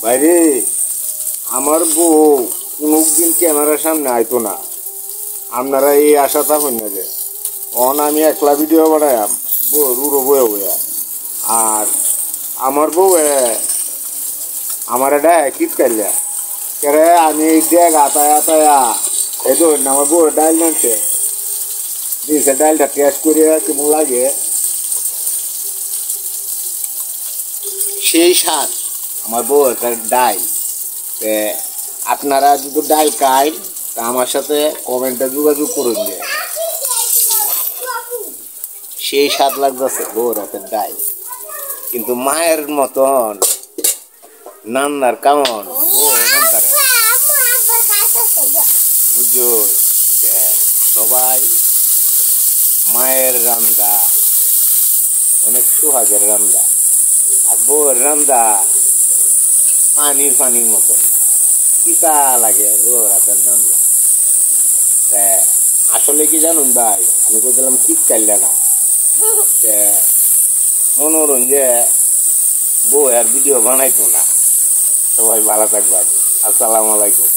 বাইরে আমার বউ কোনদিন ক্যামেরার সামনে আইতো না। আপনারা এই আশা থাকুন না যে অন আমি একলা ভিডিও বানায়াম বউ রুড়ো বয়ে বইয়া। আর আমার বউ আমার এটা কিট কাইলা কেরে আমি এই দিয়ে গাতায় আতায়া এই ধরুন আমার বউ ডাইল জানছে দিয়েছে, ডাইলটা টেস্ট করিয়া কেমন লাগে সেই স্বাদ আমার বউ একটা ডাইল। আপনারা যদি ডাইল খাই তা আমার সাথে কমেন্টে যোগাযোগ করুন যে সেই স্বাদ লাগতেছে বউর হাতের ডাইল। কিন্তু মায়ের মতন নান্নার কেমন বউ এমন করে বুঝো। সবাই মায়ের রান্দা অনেক সুহাগের রান্দা, আর বউয়ের রান্দা পানির মতন পিতা লাগে বউর হাতের রান্দা। আসলে কি জানুন ভাই, আমি বলছিলাম কিট কাটলে না মনোরঞ্জন যে বউ আর ভিডিও বানাইতো না। সবাই ভালো থাকবেন, আসসালামু আলাইকুম।